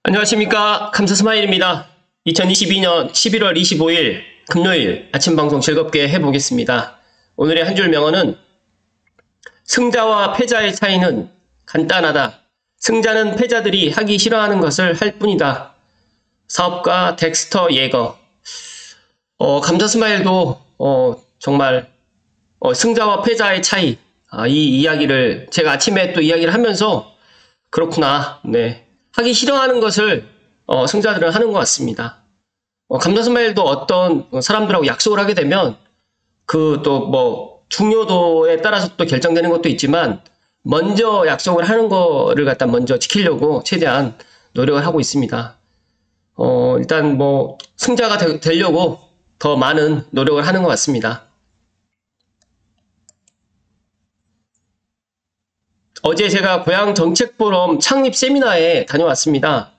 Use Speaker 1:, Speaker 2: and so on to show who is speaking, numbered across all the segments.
Speaker 1: 안녕하십니까. 감사스마일입니다. 2022년 11월 25일 금요일 아침 방송 즐겁게 해보겠습니다. 오늘의 한 줄 명언은 승자와 패자의 차이는 간단하다. 승자는 패자들이 하기 싫어하는 것을 할 뿐이다. 사업가 덱스터 예거. 감사스마일도 정말 승자와 패자의 차이, 이 이야기를 제가 아침에 또 이야기를 하면서 그렇구나. 네. 하기 싫어하는 것을 승자들은 하는 것 같습니다. 감사스마일도 어떤 사람들하고 약속을 하게 되면 그 또 뭐 중요도에 따라서 또 결정되는 것도 있지만 먼저 약속을 하는 거를 갖다 먼저 지키려고 최대한 노력을 하고 있습니다. 일단 뭐 승자가 되려고 더 많은 노력을 하는 것 같습니다. 어제 제가 고향정책포럼 창립 세미나에 다녀왔습니다.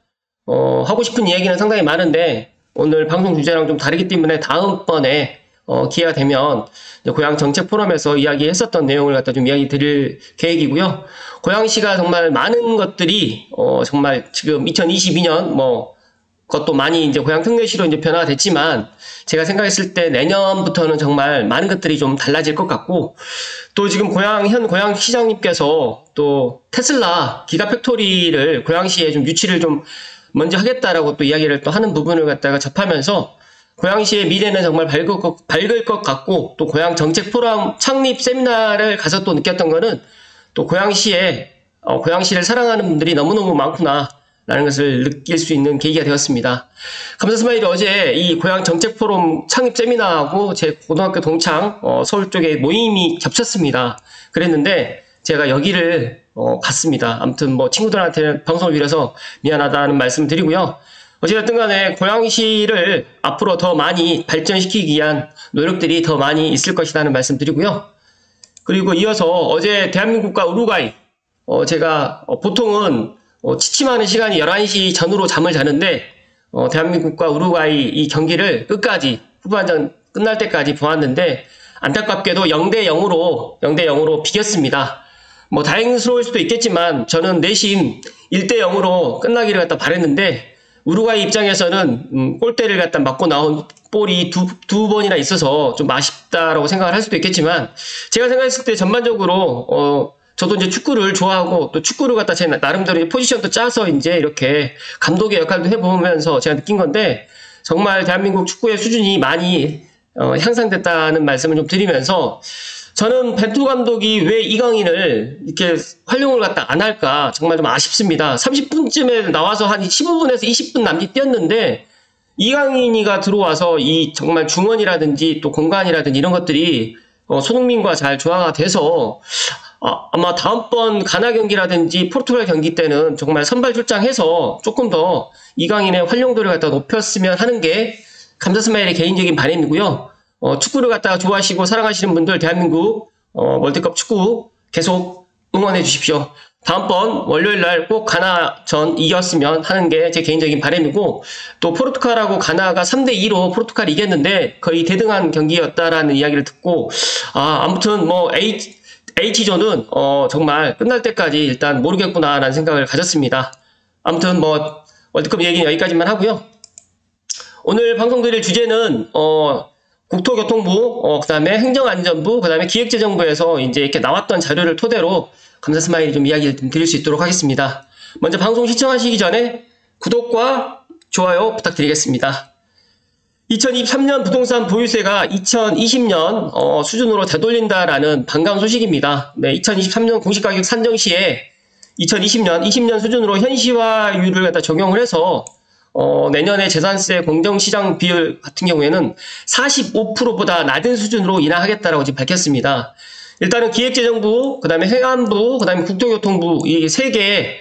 Speaker 1: 하고 싶은 이야기는 상당히 많은데 오늘 방송 주제랑 좀 다르기 때문에 다음번에 기회가 되면 고향정책포럼에서 이야기했었던 내용을 갖다 좀 이야기 드릴 계획이고요. 고양시가 정말 많은 것들이 정말 지금 2022년 그것도 많이 이제 고향특례시로 이제 변화가 됐지만 제가 생각했을 때 내년부터는 정말 많은 것들이 좀 달라질 것 같고 또 지금 현 고양시장님께서 또 테슬라 기가팩토리를 고양시에 좀 유치를 좀 먼저 하겠다라고 또 이야기를 또 하는 부분을 갖다가 접하면서 고양시의 미래는 정말 밝을 것 같고 또 고향정책 포럼 창립 세미나를 가서 또 느꼈던 거는 또 고양시를 사랑하는 분들이 너무너무 많구나 라는 것을 느낄 수 있는 계기가 되었습니다. 감사스마일이 어제 이 고향정책포럼 창립 세미나하고 제 고등학교 동창 서울 쪽에 모임이 겹쳤습니다. 그랬는데 제가 여기를 갔습니다. 아무튼 뭐 친구들한테는 방송을 빌어서 미안하다는 말씀을 드리고요. 어찌됐든 간에 고양시를 앞으로 더 많이 발전시키기 위한 노력들이 더 많이 있을 것이라는 말씀 드리고요. 그리고 이어서 어제 대한민국과 우루과이 제가 보통은 취침하는 시간이 11시 전후로 잠을 자는데 대한민국과 우루과이 이 경기를 끝까지 후반전 끝날 때까지 보았는데 안타깝게도 0대0으로 비겼습니다. 뭐 다행스러울 수도 있겠지만 저는 내심 1대0으로 끝나기를 갖다 바랬는데 우루과이 입장에서는 골대를 갖다 맞고 나온 볼이 두 번이나 있어서 좀 아쉽다라고 생각을 할 수도 있겠지만 제가 생각했을 때 전반적으로 저도 이제 축구를 좋아하고 또 축구를 갖다 제 나름대로 포지션도 짜서 이제 이렇게 감독의 역할도 해보면서 제가 느낀 건데 정말 대한민국 축구의 수준이 많이 향상됐다는 말씀을 좀 드리면서 저는 벤투 감독이 왜 이강인을 이렇게 활용을 갖다 안 할까 정말 좀 아쉽습니다. 30분쯤에 나와서 한 15분에서 20분 남짓 뛰었는데 이강인이가 들어와서 이 정말 중원이라든지 또 공간이라든지 이런 것들이 손흥민과 잘 조화가 돼서 아마 다음번 가나 경기라든지 포르투갈 경기 때는 정말 선발 출장해서 조금 더 이강인의 활용도를 갖다 높였으면 하는 게 감사스마일의 개인적인 바람이고요. 축구를 갖다가 좋아하시고 사랑하시는 분들 대한민국 월드컵 축구 계속 응원해 주십시오. 다음번 월요일날 꼭 가나전 이겼으면 하는 게 제 개인적인 바람이고 또 포르투갈하고 가나가 3대2로 포르투갈이 이겼는데 거의 대등한 경기였다라는 이야기를 듣고 아무튼 뭐 H조는 정말 끝날 때까지 일단 모르겠구나라는 생각을 가졌습니다. 아무튼 뭐 월드컵 얘기는 여기까지만 하고요. 오늘 방송 드릴 주제는 국토교통부, 그다음에 행정안전부, 그다음에 기획재정부에서 이제 이렇게 나왔던 자료를 토대로 감사스마일이 좀 이야기를 좀 드릴 수 있도록 하겠습니다. 먼저 방송 시청하시기 전에 구독과 좋아요 부탁드리겠습니다. 2023년 부동산 보유세가 2020년 수준으로 되돌린다라는 반가운 소식입니다. 네, 2023년 공시가격 산정 시에 2020년 수준으로 현시화율을 갖다 적용을 해서 내년에 재산세 공정시장 비율 같은 경우에는 45%보다 낮은 수준으로 인하하겠다라고 지금 밝혔습니다. 일단은 기획재정부, 그 다음에 행안부, 그 다음에 국토교통부 이 세 개의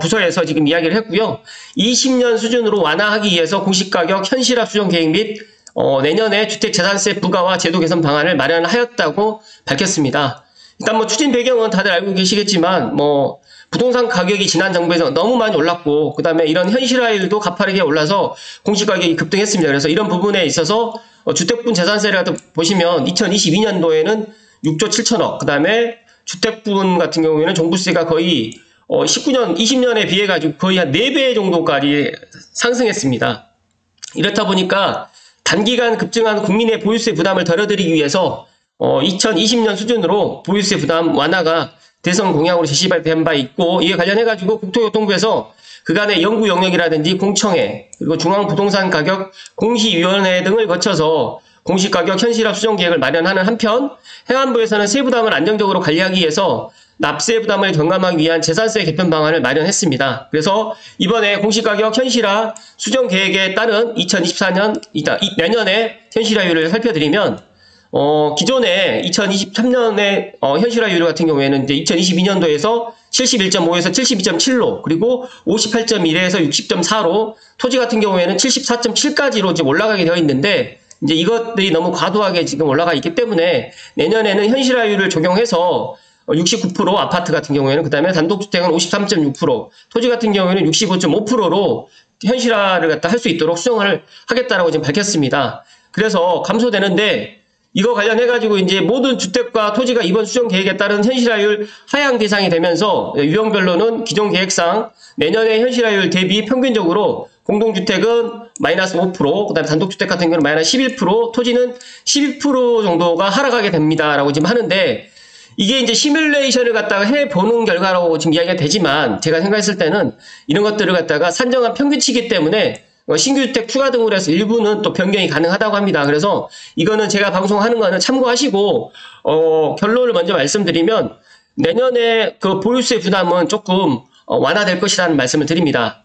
Speaker 1: 부서에서 지금 이야기를 했고요. 20년 수준으로 완화하기 위해서 공시가격 현실화 수정 계획 및 내년에 주택재산세 부과와 제도 개선 방안을 마련하였다고 밝혔습니다. 일단 뭐 추진 배경은 다들 알고 계시겠지만 부동산 가격이 지난 정부에서 너무 많이 올랐고 그 다음에 이런 현실화율도 가파르게 올라서 공시가격이 급등했습니다. 그래서 이런 부분에 있어서 주택분 재산세를 보시면 2022년도에는 6조 7천억, 그 다음에 주택분 같은 경우에는 종부세가 거의 19년, 20년에 비해 가지고 거의 한 4배 정도까지 상승했습니다. 이렇다 보니까 단기간 급증한 국민의 보유세 부담을 덜어드리기 위해서 2020년 수준으로 보유세 부담 완화가 대선 공약으로 제시된 바 있고, 이에 관련해가지고 국토교통부에서 그간의 연구 영역이라든지 공청회, 그리고 중앙부동산가격 공시위원회 등을 거쳐서 공시가격 현실화 수정 계획을 마련하는 한편, 행안부에서는 세부담을 안정적으로 관리하기 위해서 납세 부담을 경감하기 위한 재산세 개편 방안을 마련했습니다. 그래서 이번에 공시가격 현실화 수정 계획에 따른 2024년, 내년에 현실화율을 살펴드리면, 기존에 2023년에 현실화율 같은 경우에는 이제 2022년도에서 71.5에서 72.7로, 그리고 58.1에서 60.4로, 토지 같은 경우에는 74.7까지로 지금 올라가게 되어 있는데, 이제 이것들이 너무 과도하게 지금 올라가 있기 때문에 내년에는 현실화율을 적용해서 69% 아파트 같은 경우에는, 그 다음에 단독주택은 53.6%, 토지 같은 경우에는 65.5%로 현실화를 갖다 할 수 있도록 수정을 하겠다라고 지금 밝혔습니다. 그래서 감소되는데, 이거 관련해가지고 이제 모든 주택과 토지가 이번 수정 계획에 따른 현실화율 하향 대상이 되면서 유형별로는 기존 계획상 내년의 현실화율 대비 평균적으로 공동주택은 마이너스 5%, 그 다음에 단독주택 같은 경우는 마이너스 11%, 토지는 12% 정도가 하락하게 됩니다라고 지금 하는데, 이게 이제 시뮬레이션을 갖다가 해보는 결과라고 지금 이야기가 되지만, 제가 생각했을 때는 이런 것들을 갖다가 산정한 평균치이기 때문에 신규 주택 추가 등으로 해서 일부는 또 변경이 가능하다고 합니다. 그래서 이거는 제가 방송하는 거는 참고하시고, 결론을 먼저 말씀드리면 내년에 그 보유세 부담은 조금 완화될 것이라는 말씀을 드립니다.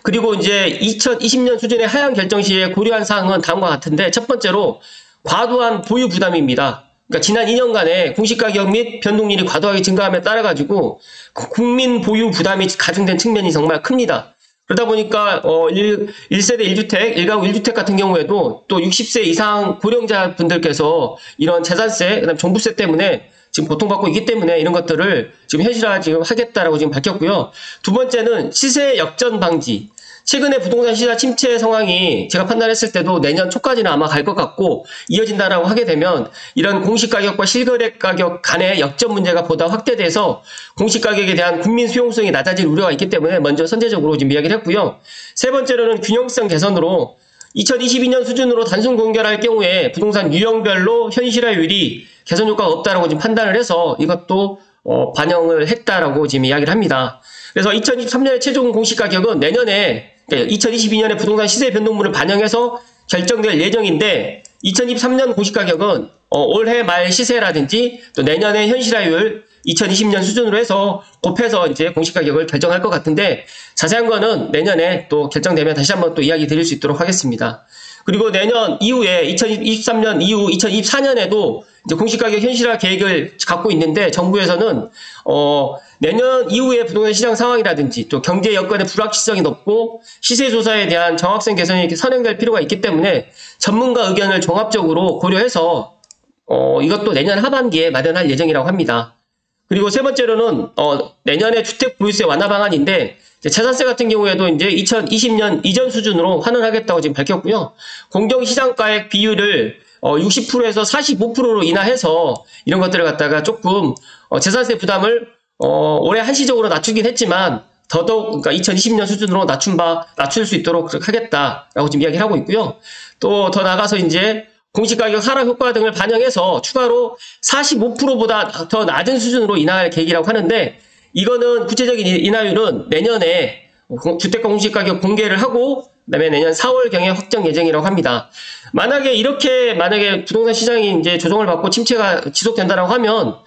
Speaker 1: 그리고 이제 2020년 수준의 하향 결정 시에 고려한 사항은 다음과 같은데, 첫 번째로 과도한 보유 부담입니다. 그러니까 지난 2년간의 공시가격 및 변동률이 과도하게 증가함에 따라 가지고 국민 보유 부담이 가중된 측면이 정말 큽니다. 그러다 보니까 1세대 1주택, 1가구 1주택 같은 경우에도 또 60세 이상 고령자 분들께서 이런 재산세, 그다음 종부세 때문에 지금 고통받고 있기 때문에 이런 것들을 지금 현실화 지금 하겠다라고 지금 밝혔고요. 두 번째는 시세 역전 방지. 최근에 부동산 시장 침체 상황이 제가 판단했을 때도 내년 초까지는 아마 갈 것 같고 이어진다라고 하게 되면 이런 공시가격과 실거래 가격 간의 역전 문제가 보다 확대돼서 공시가격에 대한 국민 수용성이 낮아질 우려가 있기 때문에 먼저 선제적으로 지금 이야기를 했고요. 세 번째로는 균형성 개선으로 2022년 수준으로 단순 공개할 경우에 부동산 유형별로 현실화율이 개선 효과가 없다라고 지금 판단을 해서 이것도 반영을 했다라고 지금 이야기를 합니다. 그래서 2023년의 최종 공시가격은 내년에 2022년의 부동산 시세 변동분을 반영해서 결정될 예정인데, 2023년 공시가격은 올해 말 시세라든지 또 내년의 현실화율 2020년 수준으로 해서 곱해서 이제 공시가격을 결정할 것 같은데, 자세한 거는 내년에 또 결정되면 다시 한번 또 이야기 드릴 수 있도록 하겠습니다. 그리고 내년 이후에 2023년 이후 2024년에도 이제 공시가격 현실화 계획을 갖고 있는데, 정부에서는 내년 이후의 부동산 시장 상황이라든지 또 경제 여건의 불확실성이 높고 시세 조사에 대한 정확성 개선이 선행될 필요가 있기 때문에 전문가 의견을 종합적으로 고려해서 이것도 내년 하반기에 마련할 예정이라고 합니다. 그리고 세 번째로는 내년에 주택 보유세 완화 방안인데, 재산세 같은 경우에도 이제 2020년 이전 수준으로 환원하겠다고 지금 밝혔고요. 공정시장가액 비율을 60%에서 45%로 인하해서 이런 것들을 갖다가 조금 재산세 부담을 올해 한시적으로 낮추긴 했지만 더더욱 그러니까 2020년 수준으로 낮출 수 있도록 하겠다라고 지금 이야기를 하고 있고요. 또 더 나가서 이제 공시가격 하락 효과 등을 반영해서 추가로 45%보다 더 낮은 수준으로 인하할 계획이라고 하는데, 이거는 구체적인 인하율은 내년에 주택가 공시가격 공개를 하고 그다음에 내년 4월경에 확정 예정이라고 합니다. 만약에 부동산 시장이 이제 조정을 받고 침체가 지속된다라고 하면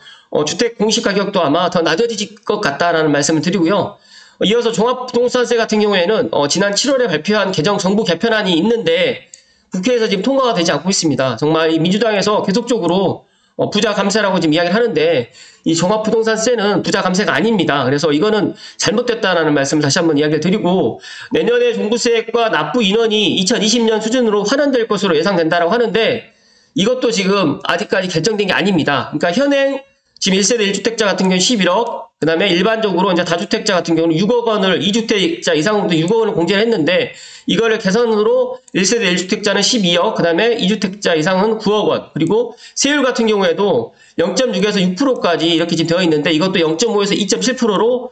Speaker 1: 주택 공시가격도 아마 더 낮아질 것 같다라는 말씀을 드리고요. 이어서 종합부동산세 같은 경우에는 지난 7월에 발표한 개정 정부 개편안이 있는데 국회에서 지금 통과가 되지 않고 있습니다. 정말 이 민주당에서 계속적으로 부자 감세라고 지금 이야기를 하는데, 이 종합부동산세는 부자 감세가 아닙니다. 그래서 이거는 잘못됐다라는 말씀을 다시 한번 이야기를 드리고, 내년에 종부세액과 납부 인원이 2020년 수준으로 환원될 것으로 예상된다라고 하는데, 이것도 지금 아직까지 결정된 게 아닙니다. 그러니까 현행 지금 1세대 1주택자 같은 경우 11억, 그 다음에 일반적으로 이제 다주택자 같은 경우는 6억 원을 2주택자 이상으로도 6억 원을 공제를 했는데 이거를 개선으로 1세대 1주택자는 12억, 그 다음에 2주택자 이상은 9억 원, 그리고 세율 같은 경우에도 0.6에서 6%까지 이렇게 지금 되어 있는데 이것도 0.5에서 2.7%로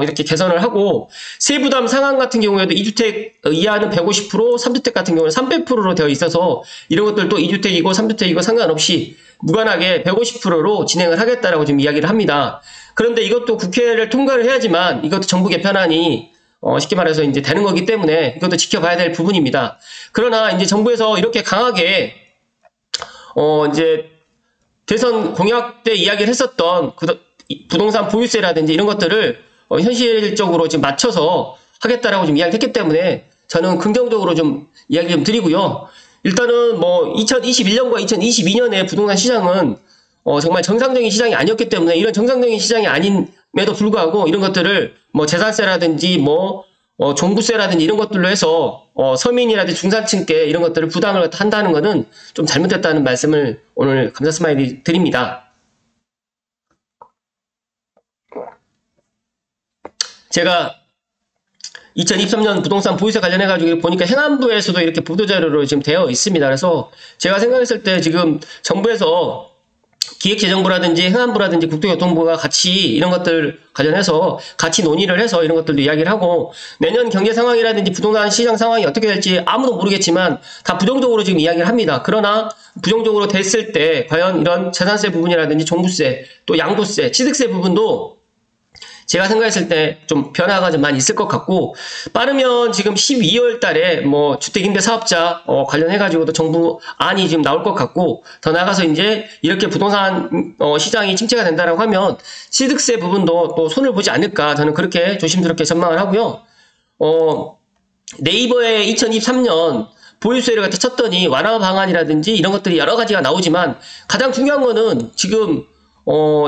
Speaker 1: 이렇게 개선을 하고 세부담 상한 같은 경우에도 2주택 이하는 150%, 3주택 같은 경우는 300%로 되어 있어서 이런 것들도 2주택이고 3주택이고 상관없이 무관하게 150%로 진행을 하겠다라고 지금 이야기를 합니다. 그런데 이것도 국회를 통과를 해야지만 이것도 정부 개편안이 쉽게 말해서 이제 되는 거기 때문에 이것도 지켜봐야 될 부분입니다. 그러나 이제 정부에서 이렇게 강하게 이제 대선 공약 때 이야기를 했었던 부동산 보유세라든지 이런 것들을 현실적으로 지금 맞춰서 하겠다라고 지금 이야기를 했기 때문에 저는 긍정적으로 좀 이야기 좀 드리고요. 일단은 뭐 2021년과 2022년에 부동산 시장은 정말 정상적인 시장이 아니었기 때문에 이런 정상적인 시장이 아님에도 불구하고 이런 것들을 뭐 재산세라든지 뭐 종부세라든지 이런 것들로 해서 서민이라든지 중산층께 이런 것들을 부담을 한다는 것은 좀 잘못됐다는 말씀을 오늘 감사 스마일이 드립니다. 제가 2023년 부동산 보유세 관련해가지고 보니까 행안부에서도 이렇게 보도자료로 지금 되어 있습니다. 그래서 제가 생각했을 때 지금 정부에서 기획재정부라든지 행안부라든지 국토교통부가 같이 이런 것들 관련해서 같이 논의를 해서 이런 것들도 이야기를 하고 내년 경제 상황이라든지 부동산 시장 상황이 어떻게 될지 아무도 모르겠지만 다 부정적으로 지금 이야기를 합니다. 그러나 부정적으로 됐을 때 과연 이런 재산세 부분이라든지 종부세 또 양도세, 취득세 부분도 제가 생각했을 때 좀 변화가 좀 많이 있을 것 같고 빠르면 지금 12월 달에 뭐 주택임대사업자 관련해가지고도 정부 안이 지금 나올 것 같고 더 나아가서 이제 이렇게 부동산 시장이 침체가 된다라고 하면 취득세 부분도 또 손을 보지 않을까 저는 그렇게 조심스럽게 전망을 하고요. 네이버에 2023년 보유세를 갖다 쳤더니 완화 방안이라든지 이런 것들이 여러 가지가 나오지만 가장 중요한 거는 지금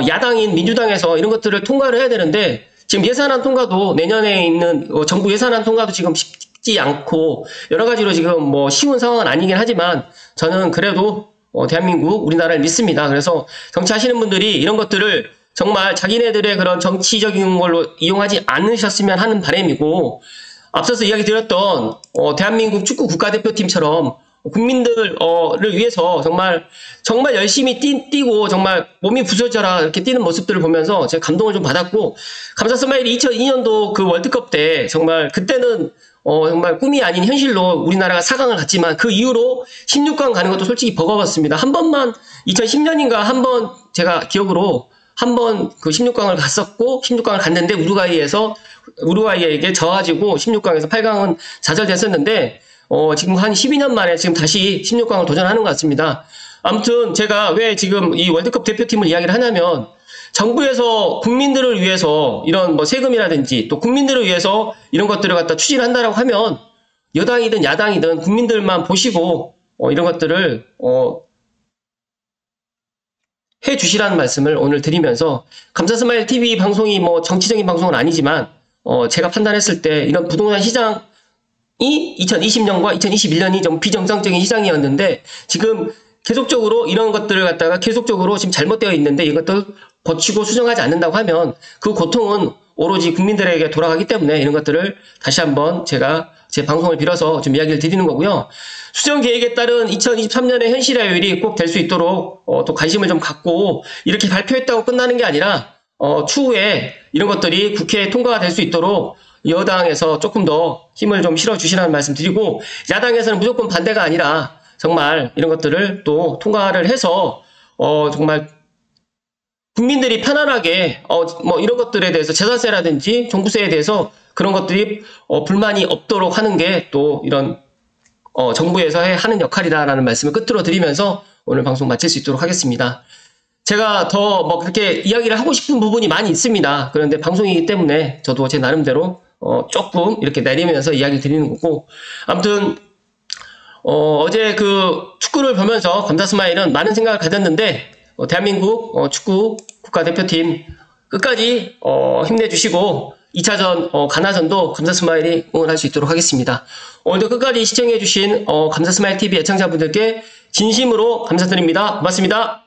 Speaker 1: 야당인 민주당에서 이런 것들을 통과를 해야 되는데 지금 예산안 통과도 내년에 있는 정부 예산안 통과도 지금 쉽지 않고 여러 가지로 지금 뭐 쉬운 상황은 아니긴 하지만 저는 그래도 대한민국 우리나라를 믿습니다. 그래서 정치하시는 분들이 이런 것들을 정말 자기네들의 그런 정치적인 걸로 이용하지 않으셨으면 하는 바람이고 앞서서 이야기 드렸던 대한민국 축구 국가대표팀처럼 국민들을 위해서 정말 열심히 뛰고 정말 몸이 부서져라 이렇게 뛰는 모습들을 보면서 제가 감동을 좀 받았고 감사 스마일이 2002년도 그 월드컵 때 정말 그때는 정말 꿈이 아닌 현실로 우리나라가 4강을 갔지만 그 이후로 16강 가는 것도 솔직히 버거웠습니다. 한 번만 2010년인가 한 번 제가 기억으로 한 번 그 16강을 갔었고 16강을 갔는데 우루과이에게 져가지고 16강에서 8강은 좌절됐었는데 지금 한 12년 만에 지금 다시 16강을 도전하는 것 같습니다. 아무튼 제가 왜 지금 이 월드컵 대표팀을 이야기를 하냐면 정부에서 국민들을 위해서 이런 뭐 세금이라든지 또 국민들을 위해서 이런 것들을 갖다 추진한다라고 하면 여당이든 야당이든 국민들만 보시고 이런 것들을 해 주시라는 말씀을 오늘 드리면서 감사 스마일 TV 방송이 뭐 정치적인 방송은 아니지만 제가 판단했을 때 이런 부동산 시장 이 2020년과 2021년이 좀 비정상적인 시장이었는데 지금 계속적으로 이런 것들을 갖다가 계속적으로 지금 잘못되어 있는데 이것들 고치고 수정하지 않는다고 하면 그 고통은 오로지 국민들에게 돌아가기 때문에 이런 것들을 다시 한번 제가 제 방송을 빌어서 좀 이야기를 드리는 거고요. 수정 계획에 따른 2023년의 현실화율이 꼭 될 수 있도록 또 관심을 좀 갖고 이렇게 발표했다고 끝나는 게 아니라 추후에 이런 것들이 국회에 통과가 될 수 있도록 여당에서 조금 더 힘을 좀 실어주시라는 말씀 드리고 야당에서는 무조건 반대가 아니라 정말 이런 것들을 또 통과를 해서 정말 국민들이 편안하게 뭐 이런 것들에 대해서 재산세라든지 종부세에 대해서 그런 것들이 불만이 없도록 하는 게 또 이런 정부에서 하는 역할이다라는 말씀을 끝으로 드리면서 오늘 방송 마칠 수 있도록 하겠습니다. 제가 더 뭐 그렇게 이야기를 하고 싶은 부분이 많이 있습니다. 그런데 방송이기 때문에 저도 제 나름대로 조금 이렇게 내리면서 이야기를 드리는 거고 아무튼 어제 그 축구를 보면서 감사 스마일은 많은 생각을 가졌는데 대한민국 축구 국가대표팀 끝까지 힘내주시고 2차전 가나전도 감사 스마일이 응원할 수 있도록 하겠습니다. 오늘도 끝까지 시청해주신 감사 스마일 TV 애청자분들께 진심으로 감사드립니다. 고맙습니다.